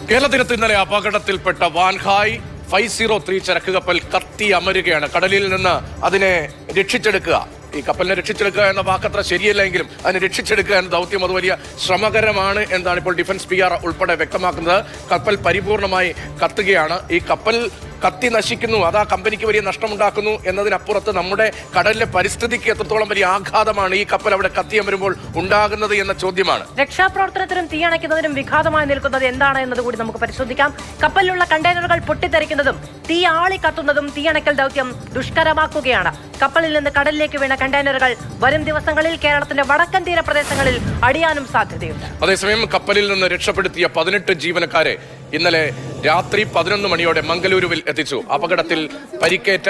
കേരള തീരത്ത് ഇന്നലെ അപകടത്തിൽപ്പെട്ട വാൻഹായ് 503 ചരക്ക് കപ്പൽ കത്തി അമരുകയാണ്. കടലിൽ നിന്ന് അതിനെ രക്ഷിച്ചെടുക്കുക, ഈ കപ്പലിനെ രക്ഷിച്ചെടുക്കുക എന്ന വാക്കത്ര ശരിയല്ലെങ്കിലും അതിനെ രക്ഷിച്ചെടുക്കുക എന്ന ദൗത്യം അത് വലിയ ശ്രമകരമാണ് എന്നാണ് ഇപ്പോൾ ഡിഫൻസ് PR ഉൾപ്പെടെ വ്യക്തമാക്കുന്നത്. കപ്പൽ പരിപൂർണമായി കത്തുകയാണ്. ഈ കപ്പൽ കത്തി നശിക്കുന്നു, അത് ആ കമ്പനിക്ക് വലിയ നഷ്ടമുണ്ടാക്കുന്നു എന്നതിനപ്പുറത്ത് നമ്മുടെ കടലിലെ പരിസ്ഥിതിക്ക് എത്രത്തോളം വലിയ ആഘാതമാണ് ഈ കപ്പൽ അവിടെ കത്തിയമരുമ്പോൾ ഉണ്ടാകുന്നത് എന്ന ചോദ്യമാണ്. രക്ഷാപ്രവർത്തനത്തിനും തീയണയ്ക്കുന്നതിനും വിഘാതമായി നിൽക്കുന്നത് എന്താണ് എന്നത് കൂടി നമുക്ക് പരിശോധിക്കാം. കപ്പലിലുള്ള കണ്ടെയ്നറുകൾ പൊട്ടിത്തെറിക്കുന്നതും തീ ആളി കത്തുന്നതും തീയണയ്ക്കൽ ദൗത്യം ദുഷ്കരമാക്കുകയാണ്. കപ്പലിൽ നിന്ന് കടലിലേക്ക് വീണ കണ്ടെയ്നറുകൾ വരും ദിവസങ്ങളിൽ കേരളത്തിന്റെ വടക്കൻ തീരപ്രദേശങ്ങളിൽ അടിയാനും സാധ്യതയുണ്ട്. അതേസമയം കപ്പലിൽ നിന്ന് രക്ഷപ്പെടുത്തിയ 18 ജീവനക്കാരെ ഇന്നലെ രാത്രി 11 മണിയോടെ മംഗലൂരുവിൽ എത്തിച്ചു. അപകടത്തിൽ പരിക്കേറ്റ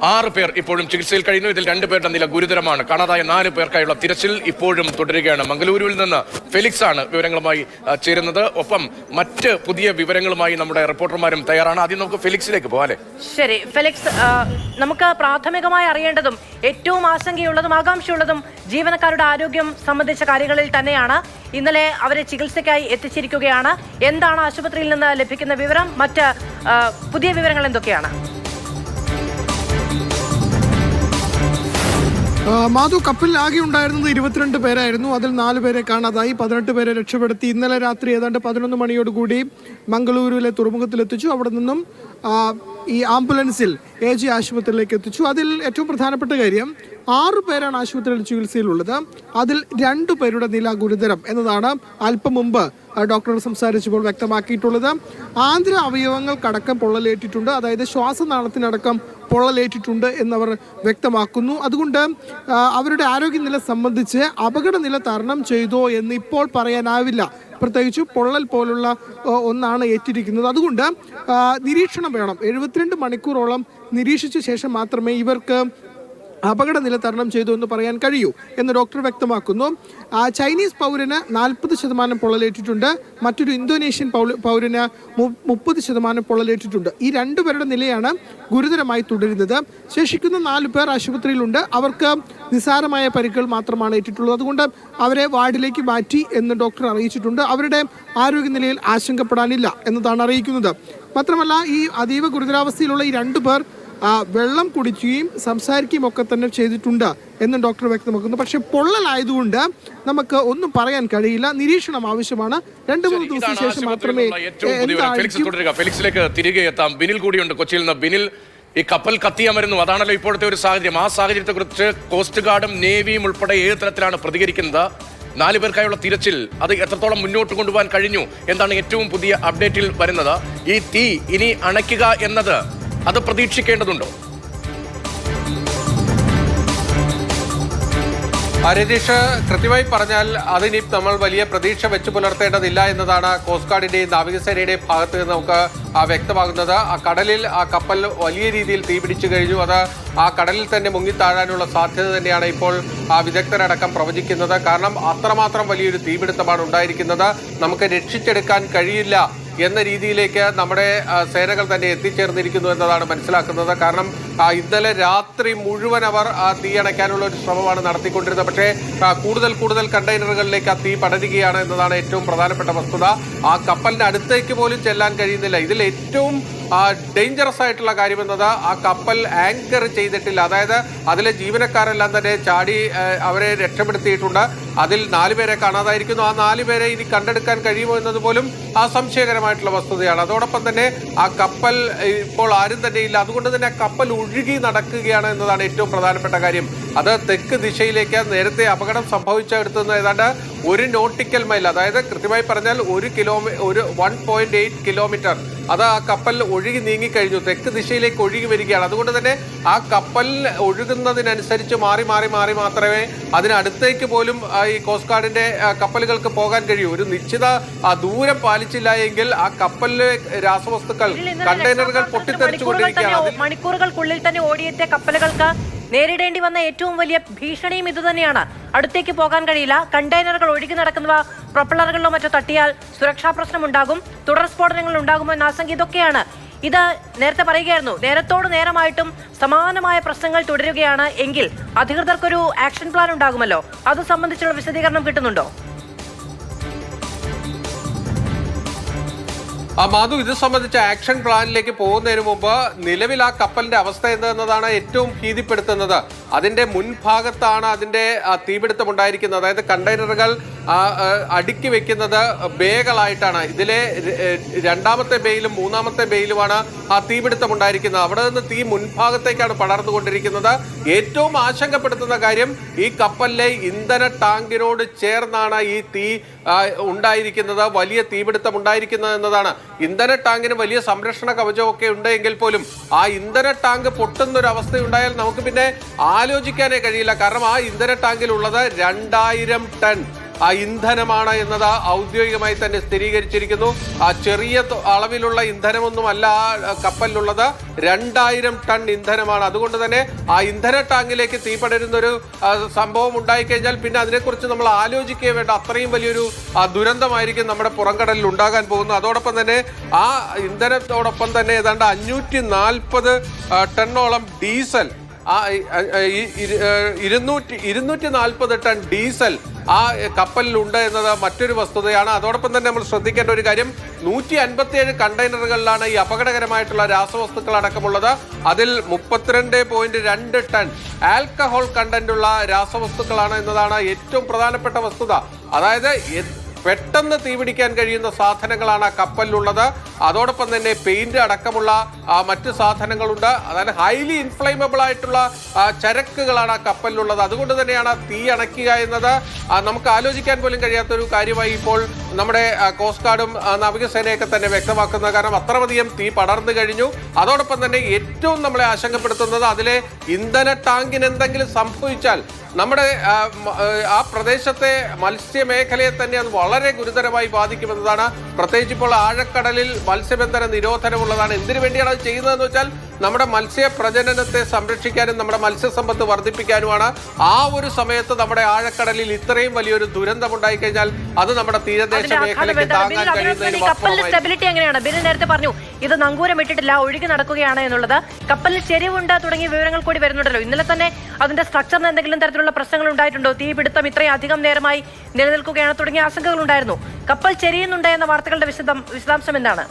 6 പേർ ഇപ്പോഴും ചികിത്സയിൽ കഴിയുന്നു. ഇതിൽ 2 പേരുടെ നില ഗുരുതരമാണ്. കാണാതായ 4 പേർക്കായുള്ള തിരച്ചിൽ ഇപ്പോഴും തുടരുകയാണ്. മംഗലൂരുവിൽ നിന്ന് ഫെലിക്സ് ആണ് വിവരങ്ങളുമായി ചേരുന്നത്. ഒപ്പം മറ്റ് പുതിയ വിവരങ്ങളുമായി നമ്മുടെ റിപ്പോർട്ടർമാരും തയ്യാറാണ്. ആദ്യം നമുക്ക് ഫെലിക്സിലേക്ക് പോകാം. ശരി ഫെലിക്സ്, നമുക്ക് പ്രാഥമികമായി അറിയേണ്ടതും ഏറ്റവും ആശങ്കയുള്ളതും ആകാംക്ഷയുള്ളതും ജീവനക്കാരുടെ ആരോഗ്യം സംബന്ധിച്ച കാര്യങ്ങളിൽ തന്നെയാണ്. ഇന്നലെ അവരെ ചികിത്സയ്ക്കായി എത്തിച്ചിരിക്കുകയാണ്. എന്താണ് ആശുപത്രിയിൽ നിന്ന് ലഭിക്കുന്ന വിവരം? മറ്റ് പുതിയ വിവരങ്ങൾ എന്തൊക്കെയാണ്? മാധു, കപ്പലിൽ ആകെ ഉണ്ടായിരുന്നത് 22 പേരായിരുന്നു. അതിൽ 4 പേരെ കാണാതായി, 18 പേരെ രക്ഷപ്പെടുത്തി. ഇന്നലെ രാത്രി ഏതാണ്ട് 11 മണിയോടുകൂടി മംഗളൂരുവിലെ തുറമുഖത്തിലെത്തിച്ചു. അവിടെ നിന്നും ഈ ആംബുലൻസിൽ AG ആശുപത്രിയിലേക്ക് എത്തിച്ചു. അതിൽ ഏറ്റവും പ്രധാനപ്പെട്ട കാര്യം 6 പേരാണ് ആശുപത്രിയിൽ ചികിത്സയിലുള്ളത്. അതിൽ 2 പേരുടെ നില ഗുരുതരം എന്നതാണ് അല്പം മുമ്പ് ഡോക്ടർ സംസാരിച്ചപ്പോൾ വ്യക്തമാക്കിയിട്ടുള്ളത്. ആന്തര അവയവങ്ങൾക്കടക്കം പൊള്ളലേറ്റിട്ടുണ്ട്, അതായത് ശ്വാസനാളത്തിനടക്കം പൊള്ളലേറ്റിട്ടുണ്ട് എന്നവർ വ്യക്തമാക്കുന്നു. അതുകൊണ്ട് അവരുടെ ആരോഗ്യനില സംബന്ധിച്ച് അപകടനില തരണം ചെയ്തോ എന്ന് ഇപ്പോൾ പറയാനാവില്ല. പ്രത്യേകിച്ച് പൊള്ളൽ പോലുള്ള ഒന്നാണ് ഏറ്റിരിക്കുന്നത്. അതുകൊണ്ട് നിരീക്ഷണം വേണം. 72 മണിക്കൂറോളം നിരീക്ഷിച്ച ശേഷം മാത്രമേ ഇവർക്ക് അപകടനില തരണം ചെയ്തു എന്ന് പറയാൻ കഴിയൂ എന്ന് ഡോക്ടർ വ്യക്തമാക്കുന്നു. ചൈനീസ് പൗരന് 40% പൊള്ളലേറ്റിട്ടുണ്ട്, മറ്റൊരു ഇന്തോനേഷ്യൻ പൗരന് 30% പൊള്ളലേറ്റിട്ടുണ്ട്. ഈ 2 പേരുടെ നിലയാണ് ഗുരുതരമായി തുടരുന്നത്. ശേഷിക്കുന്ന 4 പേർ ആശുപത്രിയിലുണ്ട്. അവർക്ക് നിസ്സാരമായ പരിക്കുകൾ മാത്രമാണ് ഏറ്റിട്ടുള്ളത്. അതുകൊണ്ട് അവരെ വാർഡിലേക്ക് മാറ്റി എന്ന് ഡോക്ടർ അറിയിച്ചിട്ടുണ്ട്. അവരുടെ ആരോഗ്യനിലയിൽ ആശങ്കപ്പെടാനില്ല എന്നതാണ് അറിയിക്കുന്നത്. മാത്രമല്ല, ഈ അതീവ ഗുരുതരാവസ്ഥയിലുള്ള ഈ 2 പേർ വെള്ളം കുടിക്കുകയും സംസാരിക്കുകയും ഒക്കെ തന്നെ ചെയ്തിട്ടുണ്ട് എന്നും ഡോക്ടർ വ്യക്തമാക്കുന്നു. പക്ഷെ പൊള്ളലായതുകൊണ്ട് നമുക്ക് ഒന്നും പറയാൻ കഴിയില്ല. നിരീക്ഷണം ആവശ്യമാണ്. 2-3 ദിവസത്തിന് ശേഷം മാത്രമേ. ഫെലിക്സിലേക്ക് തിരികെ എത്താം. ബിനിൽ കൂടിയുണ്ട് കൊച്ചിയിൽ നിന്ന്. ബിനിൽ, ഈ കപ്പൽ കത്തിയമരുന്നു, അതാണല്ലോ ഇപ്പോഴത്തെ ഒരു സാഹചര്യം. ആ സാഹചര്യത്തെ കുറിച്ച് കോസ്റ്റ് ഗാർഡും നേവിയും ഉൾപ്പെടെ ഏത് തരത്തിലാണ് പ്രതികരിക്കുന്നത്? 4 പേർക്കായുള്ള തിരച്ചിൽ അത് എത്രത്തോളം മുന്നോട്ട് കൊണ്ടുപോകാൻ കഴിഞ്ഞു? എന്താണ് ഏറ്റവും പുതിയ അപ്ഡേറ്റിൽ വരുന്നത്? ഈ തീ ഇനി അണയ്ക്കുക എന്നത് അത് പ്രതീക്ഷിക്കേണ്ടതുണ്ടോ? രതീഷ്, കൃത്യമായി പറഞ്ഞാൽ അതിനി നമ്മൾ വലിയ പ്രതീക്ഷ വെച്ച് പുലർത്തേണ്ടതില്ല എന്നതാണ് കോസ്റ്റ് ഗാർഡിന്റെയും നാവികസേനയുടെയും ഭാഗത്ത് നിന്ന് നമുക്ക് വ്യക്തമാകുന്നത്. ആ കടലിൽ ആ കപ്പൽ വലിയ രീതിയിൽ തീപിടിച്ചു കഴിഞ്ഞു. അത് ആ കടലിൽ തന്നെ മുങ്ങിത്താഴാനുള്ള സാധ്യത തന്നെയാണ് ഇപ്പോൾ വിദഗ്ധരടക്കം പ്രവചിക്കുന്നത്. കാരണം അത്രമാത്രം വലിയൊരു തീപിടുത്തമാണ് ഉണ്ടായിരിക്കുന്നത്. നമുക്ക് രക്ഷിച്ചെടുക്കാൻ കഴിയില്ല എന്ന രീതിയിലേക്ക് നമ്മുടെ സേനകൾ തന്നെ എത്തിച്ചേർന്നിരിക്കുന്നു എന്നതാണ് മനസ്സിലാക്കുന്നത്. കാരണം ഇന്നലെ രാത്രി മുഴുവൻ അവർ ആ തീ അണയ്ക്കാനുള്ള ഒരു ശ്രമമാണ് നടത്തിക്കൊണ്ടിരുന്നത്. പക്ഷേ കൂടുതൽ കണ്ടെയ്നറുകളിലേക്ക് ആ തീ പടരുകയാണ് എന്നതാണ് ഏറ്റവും പ്രധാനപ്പെട്ട വസ്തുത. ആ കപ്പലിന്റെ അടുത്തേക്ക് പോലും ചെല്ലാൻ കഴിയുന്നില്ല. ഇതിൽ ഏറ്റവും ഡേഞ്ചറസ് ആയിട്ടുള്ള കാര്യമെന്നത് ആ കപ്പൽ ആങ്കർ ചെയ്തിട്ടില്ല. അതായത് അതിലെ ജീവനക്കാരെല്ലാം തന്നെ ചാടി അവരെ രക്ഷപ്പെടുത്തിയിട്ടുണ്ട്. അതിൽ 4 പേരെ കാണാതായിരിക്കുന്നു. ആ 4 പേരെ ഇനി കണ്ടെടുക്കാൻ കഴിയുമോ എന്നത് പോലും സംശയകരമായിട്ടുള്ള വസ്തുതയാണ്. അതോടൊപ്പം തന്നെ ആ കപ്പൽ ഇപ്പോൾ ആരും തന്നെ ഇല്ല. അതുകൊണ്ട് തന്നെ ആ കപ്പൽ ഒഴുകി നടക്കുകയാണ് എന്നതാണ് ഏറ്റവും പ്രധാനപ്പെട്ട കാര്യം. അത് തെക്ക് ദിശയിലേക്ക് നേരത്തെ അപകടം സംഭവിച്ചെടുത്തുന്ന ഏതാണ്ട് 1 നോട്ടിക്കൽ മൈൽ, അതായത് കൃത്യമായി പറഞ്ഞാൽ 1.8 കിലോമീറ്റർ അത് ആ കപ്പൽ ഒഴുകി നീങ്ങിക്കഴിഞ്ഞു. തെക്ക് ദിശയിലേക്ക് ഒഴുകി വരികയാണ്. അതുകൊണ്ട് തന്നെ ആ കപ്പൽ ഒഴുകുന്നതിനനുസരിച്ച് മാറി മാത്രമേ അതിനടുത്തേക്ക് പോലും ഈ കോസ്റ്റ് ഗാർഡിന്റെ കപ്പലുകൾക്ക് പോകാൻ കഴിയൂ. ഒരു നിശ്ചിത ദൂരം പാലിച്ചില്ല എങ്കിൽ ആ കപ്പലിലെ രാസവസ്തുക്കൾ, കണ്ടെയ്നറുകൾ പൊട്ടിത്തെറിച്ചുകൊണ്ടിരിക്കുകയാണ്. മണിക്കൂറുകൾക്കുള്ളിൽ തന്നെ ഓടിയെത്തിയ കപ്പലുകൾക്ക് നേരിടേണ്ടി വന്ന ഏറ്റവും വലിയ ഭീഷണിയും ഇതുതന്നെയാണ്. അടുത്തേക്ക് പോകാൻ കഴിയില്ല. കണ്ടെയ്നറുകൾ ഒഴുകി നടക്കുന്നവ പ്രൊപ്പലറുകളിലോ മറ്റോ തട്ടിയാൽ സുരക്ഷാ പ്രശ്നമുണ്ടാകും, തുടർ സ്ഫോടനങ്ങൾ ഉണ്ടാകുമോ എന്ന ആശങ്ക ഇതൊക്കെയാണ്. ഇത് നേരത്തെ പറയുകയായിരുന്നു, നേരത്തോട് നേരമായിട്ടും സമാനമായ പ്രശ്നങ്ങൾ തുടരുകയാണ് എങ്കിൽ അധികൃതർക്കൊരു ആക്ഷൻ പ്ലാൻ ഉണ്ടാകുമല്ലോ. അത് സംബന്ധിച്ചുള്ള വിശദീകരണം കിട്ടുന്നുണ്ടോ? മാധു, ഇത് സംബന്ധിച്ച ആക്ഷൻ പ്ലാനിലേക്ക് പോകുന്നതിന് മുമ്പ് നിലവിൽ ആ കപ്പലിന്റെ അവസ്ഥ എന്തെന്നതാണ് ഏറ്റവും ഭീതിപ്പെടുത്തുന്നത്. അതിന്റെ മുൻഭാഗത്താണ് അതിന്റെ തീപിടുത്തം ഉണ്ടായിരിക്കുന്നത്. അതായത് കണ്ടെയ്നറുകൾ അടുക്കി വെക്കുന്നത് ബേകളായിട്ടാണ്. ഇതിലെ രണ്ടാമത്തെ ബേയിലും മൂന്നാമത്തെ ബേയിലുമാണ് ആ തീപിടുത്തം ഉണ്ടായിരിക്കുന്നത്. അവിടെ നിന്ന് തീ മുൻഭാഗത്തേക്കാണ് പടർന്നുകൊണ്ടിരിക്കുന്നത്. ഏറ്റവും ആശങ്കപ്പെടുത്തുന്ന കാര്യം, ഈ കപ്പലിലെ ഇന്ധന ടാങ്കിനോട് ചേർന്നാണ് ഈ തീ ഉണ്ടായിരിക്കുന്നത്, വലിയ തീപിടുത്തം ഉണ്ടായിരിക്കുന്നത് എന്നതാണ്. ഇന്ധന ടാങ്കിന് വലിയ സംരക്ഷണ കവചമൊക്കെ ഉണ്ടെങ്കിൽ പോലും ആ ഇന്ധന ടാങ്ക് പൊട്ടുന്നൊരു അവസ്ഥയുണ്ടായാൽ നമുക്ക് പിന്നെ ആലോചിക്കാനേ കഴിയില്ല. കാരണം ആ ഇന്ധന ടാങ്കിലുള്ളത് 2000 ടൺ ആ ഇന്ധനമാണ് എന്നത് ഔദ്യോഗികമായി തന്നെ സ്ഥിരീകരിച്ചിരിക്കുന്നു. ആ ചെറിയ അളവിലുള്ള ഇന്ധനമൊന്നുമല്ല ആ കപ്പലിലുള്ളത്, 2000 ടൺ ഇന്ധനമാണ്. അതുകൊണ്ട് തന്നെ ആ ഇന്ധന ടാങ്കിലേക്ക് തീ പടരുന്നൊരു സംഭവം ഉണ്ടായിക്കഴിഞ്ഞാൽ പിന്നെ അതിനെക്കുറിച്ച് നമ്മൾ ആലോചിക്കുകയും വേണ്ട. അത്രയും വലിയൊരു ദുരന്തമായിരിക്കും നമ്മുടെ പുറംകടലിൽ ഉണ്ടാകാൻ പോകുന്നത്. അതോടൊപ്പം തന്നെ ആ ഇന്ധനത്തോടൊപ്പം തന്നെ ഏതാണ്ട് 540 ടണ്ണോളം ഡീസൽ, 240 ടൺ ഡീസൽ ആ കപ്പലിലുണ്ട് എന്നത് മറ്റൊരു വസ്തുതയാണ്. അതോടൊപ്പം തന്നെ നമ്മൾ ശ്രദ്ധിക്കേണ്ട ഒരു കാര്യം, 157 കണ്ടെയ്നറുകളിലാണ് ഈ അപകടകരമായിട്ടുള്ള രാസവസ്തുക്കൾ അടക്കമുള്ളത്. അതിൽ 32.2 ടൺ ആൽക്കഹോൾ കണ്ടന്റുള്ള രാസവസ്തുക്കളാണ് എന്നതാണ് ഏറ്റവും പ്രധാനപ്പെട്ട വസ്തുത. അതായത് പെട്ടെന്ന് തീപിടിക്കാൻ കഴിയുന്ന സാധനങ്ങളാണ് ആ കപ്പലിലുള്ളത്. അതോടൊപ്പം തന്നെ പെയിന്റ് അടക്കമുള്ള മറ്റ് സാധനങ്ങളുണ്ട്. അതായത് ഹൈലി ഇൻഫ്ലൈമബിൾ ആയിട്ടുള്ള ചരക്കുകളാണ് ആ കപ്പലിലുള്ളത്. അതുകൊണ്ട് തന്നെയാണ് തീ അണയ്ക്കുക എന്നത് നമുക്ക് ആലോചിക്കാൻ പോലും കഴിയാത്തൊരു കാര്യമായി ഇപ്പോൾ നമ്മുടെ കോസ്റ്റ് ഗാർഡും നാവികസേനയൊക്കെ തന്നെ വ്യക്തമാക്കുന്നത്. കാരണം അത്രമധികം തീ പടർന്നു കഴിഞ്ഞു. അതോടൊപ്പം തന്നെ ഏറ്റവും നമ്മളെ ആശങ്കപ്പെടുത്തുന്നത്, അതിലെ ഇന്ധന ടാങ്കിന് എന്തെങ്കിലും സംഭവിച്ചാൽ നമ്മുടെ ആ പ്രദേശത്തെ മത്സ്യമേഖലയെ തന്നെ അത് വളരെ ഗുരുതരമായി ബാധിക്കുമെന്നതാണ്. പ്രത്യേകിച്ച് ഇപ്പോൾ ആഴക്കടലിൽ മത്സ്യബന്ധന നിരോധനമുള്ളതാണ്. എന്തിനു വേണ്ടിയാണ് അത് ചെയ്യുന്നതെന്ന് വെച്ചാൽ നമ്മുടെ മത്സ്യ പ്രജനനത്തെ സംരക്ഷിക്കാനും നമ്മുടെ മത്സ്യസമ്പത്ത് വർദ്ധിപ്പിക്കാനുമാണ്. ആ ഒരു സമയത്ത് നമ്മുടെ ആഴക്കടലിൽ ഇത്രയും വലിയൊരു ദുരന്തം ഉണ്ടായി കഴിഞ്ഞാൽ അത് നമ്മുടെ തീരദേശ മേഖലയ്ക്ക് താങ്ങാൻ കഴിയുന്നതിന് കപ്പലിന്റെ സ്റ്റെബിലിറ്റി എങ്ങനെയാണ്? ബിനിൽ നേരത്തെ പറഞ്ഞു ഇത് നങ്കൂരം ഇട്ടിട്ടില്ല, ഒഴുകി നടക്കുകയാണ് എന്നുള്ളത്. കപ്പലിൽ ചെരിവുണ്ട് തുടങ്ങിയ വിവരങ്ങൾ കൂടി വരുന്നുണ്ടല്ലോ. ഇന്നലെ തന്നെ അതിന്റെ സ്ട്രക്ചറിന് എന്തെങ്കിലും തരത്തിലുള്ള പ്രശ്നങ്ങൾ ഉണ്ടായിട്ടുണ്ടോ? തീപിടുത്തം ഇത്രയും അധികം നേരമായി നിലനിൽക്കുകയാണ് തുടങ്ങിയ ആശങ്കകൾ ഉണ്ടായിരുന്നു. കപ്പൽ ചെരിയുന്നുണ്ട് എന്ന വാർത്തകളുടെ വിശദാംശം എന്താണ്?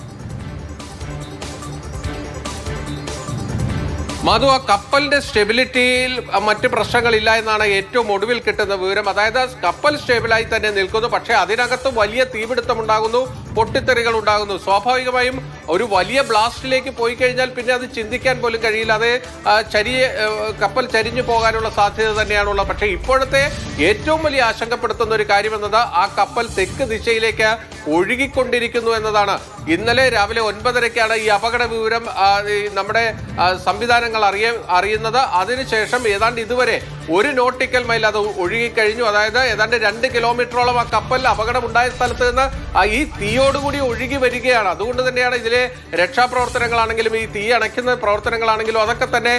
മധു, ആ കപ്പലിന്റെ സ്റ്റെബിലിറ്റിയിൽ മറ്റ് പ്രശ്നങ്ങളില്ല എന്നാണ് ഏറ്റവും ഒടുവിൽ കിട്ടുന്ന വിവരം. അതായത് കപ്പൽ സ്റ്റേബിളായി തന്നെ നിൽക്കുന്നു, പക്ഷേ അതിനകത്ത് വലിയ തീപിടുത്തം ഉണ്ടാകുന്നു, പൊട്ടിത്തെറികൾ ഉണ്ടാകുന്നു. സ്വാഭാവികമായും ഒരു വലിയ ബ്ലാസ്റ്റിലേക്ക് പോയി കഴിഞ്ഞാൽ പിന്നെ അത് ചിന്തിക്കാൻ പോലും കഴിയില്ല. അത് കപ്പൽ ചരിഞ്ഞു പോകാനുള്ള സാധ്യത തന്നെയാണുള്ളത്. പക്ഷേ ഇപ്പോഴത്തെ ഏറ്റവും വലിയ ആശങ്കപ്പെടുത്തുന്ന ഒരു കാര്യം എന്നത് ആ കപ്പൽ തെക്ക് ദിശയിലേക്ക് ഒഴുകിക്കൊണ്ടിരിക്കുന്നു എന്നതാണ്. ഇന്നലെ രാവിലെ 9:30ക്കാണ് ഈ അപകട വിവരം നമ്മുടെ സംവിധാനങ്ങൾ അറിയുന്നത്. അതിനുശേഷം ഏതാണ്ട് ഇതുവരെ 1 നോട്ടിക്കൽ മൈൽ അത് ഒഴുകിക്കഴിഞ്ഞു. അതായത് ഏതാണ്ട് 2 കിലോമീറ്ററോളം ആ കപ്പൽ അപകടമുണ്ടായ സ്ഥലത്ത് നിന്ന് ഈ തീയോടുകൂടി ഒഴുകി വരികയാണ്. അതുകൊണ്ട് തന്നെയാണ് ഇതിലെ രക്ഷാപ്രവർത്തനങ്ങളാണെങ്കിലും ഈ തീ അണയ്ക്കുന്ന പ്രവർത്തനങ്ങളാണെങ്കിലും അതൊക്കെ തന്നെ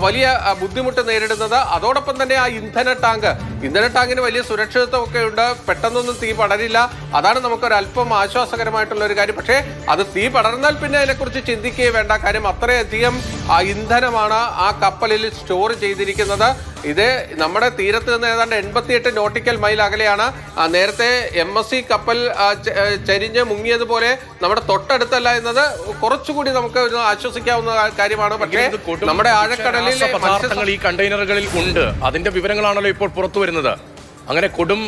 വലിയ ബുദ്ധിമുട്ട് നേരിടുന്നത്. അതോടൊപ്പം തന്നെ ആ ഇന്ധന ടാങ്കിന് വലിയ സുരക്ഷിതത്വമൊക്കെ ഉണ്ട്. പെട്ടെന്നൊന്നും തീ പടരില്ല. അതാണ് നമുക്കൊരു അല്പം ആശ്വാസകരമായിട്ടുള്ള ഒരു കാര്യം. പക്ഷേ അത് തീ പടർന്നാൽ പിന്നെ അതിനെക്കുറിച്ച് ചിന്തിക്കുകയേ വേണ്ട. കാര്യം അത്രയധികം ഇന്ധനമാണ് ആ കപ്പലിൽ സ്റ്റോർ ചെയ്തിരിക്കുന്നത്. ഇത് നമ്മുടെ തീരത്ത് നിന്ന് ഏതാണ്ട് 88 നോട്ടിക്കൽ മൈൽ അകലെയാണ്. നേരത്തെ MSC കപ്പൽ ചരിഞ്ഞ് മുങ്ങിയതുപോലെ നമ്മുടെ തൊട്ടടുത്തല്ല എന്നത് കുറച്ചുകൂടി നമുക്ക് ആശ്വസിക്കാവുന്ന കാര്യമാണ്. പക്ഷേ നമ്മുടെ ആഴക്കടലിൽ പദാർത്ഥങ്ങൾ ഈ കണ്ടെയ്നറുകളിൽ ഉണ്ട്. അതിന്റെ വിവരങ്ങളാണല്ലോ ഇപ്പോൾ പുറത്തു വരുന്നത്. അങ്ങനെ കൊടും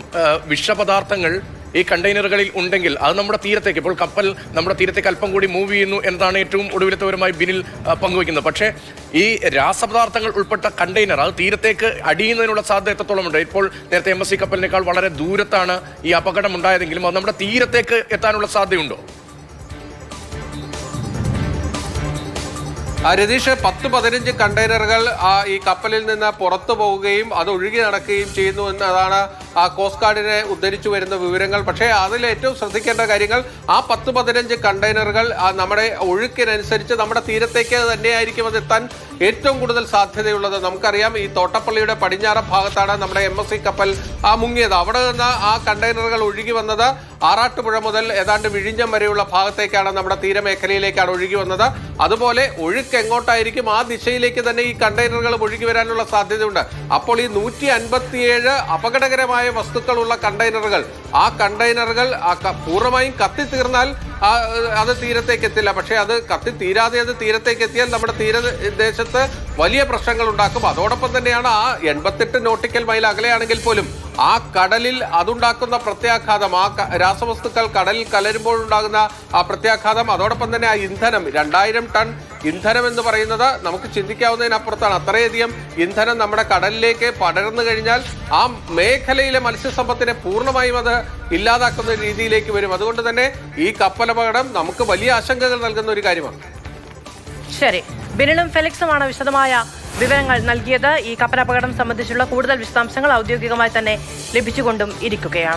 വിഷപദാർത്ഥങ്ങൾ ഈ കണ്ടെയ്നറുകളിൽ ഉണ്ടെങ്കിൽ അത് നമ്മുടെ തീരത്തേക്ക്, ഇപ്പോൾ കപ്പൽ നമ്മുടെ തീരത്തേക്ക് അല്പം കൂടി മൂവ് ചെയ്യുന്നു എന്നതാണ് ഏറ്റവും ഒടുവിലത്തവരുമായി ബിനിൽ പങ്കുവയ്ക്കുന്നത്. പക്ഷേ ഈ രാസപദാർത്ഥങ്ങൾ ഉൾപ്പെട്ട കണ്ടെയ്നർ അത് തീരത്തേക്ക് അടിയുന്നതിനുള്ള സാധ്യത എത്രത്തോളം ഉണ്ട്? ഇപ്പോൾ നേരത്തെ MSC കപ്പലിനേക്കാൾ വളരെ ദൂരത്താണ് ഈ അപകടം ഉണ്ടായതെങ്കിലും അത് നമ്മുടെ തീരത്തേക്ക് എത്താനുള്ള സാധ്യതയുണ്ടോ? രതീഷ്, 10-15 കണ്ടെയ്നറുകൾ ഈ കപ്പലിൽ നിന്ന് പുറത്തു പോവുകയും അത് ഒഴുകി നടക്കുകയും ചെയ്യുന്നു എന്നതാണ് കോസ്റ്റ് ഗാർഡിനെ ഉദ്ധരിച്ചു വരുന്ന വിവരങ്ങൾ. പക്ഷേ അതിൽ ഏറ്റവും ശ്രദ്ധിക്കേണ്ട കാര്യങ്ങൾ, ആ 10-15 കണ്ടെയ്നറുകൾ നമ്മുടെ ഒഴുക്കിനനുസരിച്ച് നമ്മുടെ തീരത്തേക്ക് തന്നെയായിരിക്കും അത് എത്താൻ ഏറ്റവും കൂടുതൽ സാധ്യതയുള്ളത്. നമുക്കറിയാം, ഈ തോട്ടപ്പള്ളിയുടെ പടിഞ്ഞാറൻ ഭാഗത്താണ് നമ്മുടെ MSC കപ്പൽ മുങ്ങിയത്. അവിടെ നിന്ന് ആ കണ്ടെയ്നറുകൾ ഒഴുകി വന്നത് ആറാട്ടുപുഴ മുതൽ ഏതാണ്ട് വിഴിഞ്ഞം വരെയുള്ള ഭാഗത്തേക്കാണ്, നമ്മുടെ തീരമേഖലയിലേക്കാണ് ഒഴുകി വന്നത്. അതുപോലെ ഒഴുക്ക് എങ്ങോട്ടായിരിക്കും ആ ദിശയിലേക്ക് തന്നെ ഈ കണ്ടെയ്നറുകൾ ഒഴുകി വരാനുള്ള സാധ്യതയുണ്ട്. അപ്പോൾ ഈ 157 അപകടകരമായ അപകടകരമായ വസ്തുക്കളുള്ള കണ്ടെയ്നറുകൾ, ആ കണ്ടെയ്നറുകൾ പൂർണ്ണമായും കത്തിത്തീർന്നാൽ അത് തീരത്തേക്ക് എത്തില്ല. പക്ഷേ അത് കത്തിത്തീരാതെ അത് തീരത്തേക്ക് എത്തിയാൽ നമ്മുടെ തീരദേശത്ത് വലിയ പ്രശ്നങ്ങൾ ഉണ്ടാക്കും. അതോടൊപ്പം തന്നെയാണ് ആ 88 നോട്ടിക്കൽ മൈൽ അകലെയാണെങ്കിൽ പോലും ആ കടലിൽ അതുണ്ടാക്കുന്ന പ്രത്യാഘാതം, ആ രാസവസ്തുക്കൾ കടലിൽ കലരുമ്പോൾ ഉണ്ടാകുന്ന ആ പ്രത്യാഘാതം, അതോടൊപ്പം തന്നെ ആ ഇന്ധനം, 2000 ടൺ ഇന്ധനം എന്ന് പറയുന്നത് നമുക്ക് ചിന്തിക്കാവുന്നതിനപ്പുറത്താണ്. അത്രയധികം ഇന്ധനം നമ്മുടെ കടലിലേക്ക് പടർന്നു കഴിഞ്ഞാൽ ആ മേഖലയിലെ മത്സ്യസമ്പത്തിനെ പൂർണ്ണമായും അത് ഇല്ലാതാക്കുന്ന രീതിയിലേക്ക് വരും. അതുകൊണ്ട് തന്നെ ഈ കപ്പലപകടം നമുക്ക് വലിയ ആശങ്കകൾ നൽകുന്ന ഒരു കാര്യമാണ്. ശരി, ബിനിലും ഫെലിക്സുമാണ് വിശദമായ വിവരങ്ങൾ നൽകിയത്. ഈ കപ്പലപകടം സംബന്ധിച്ചുള്ള കൂടുതൽ വിശദാംശങ്ങൾ ഔദ്യോഗികമായി തന്നെ ലഭിച്ചുകൊണ്ടും ഇരിക്കുകയാണ്.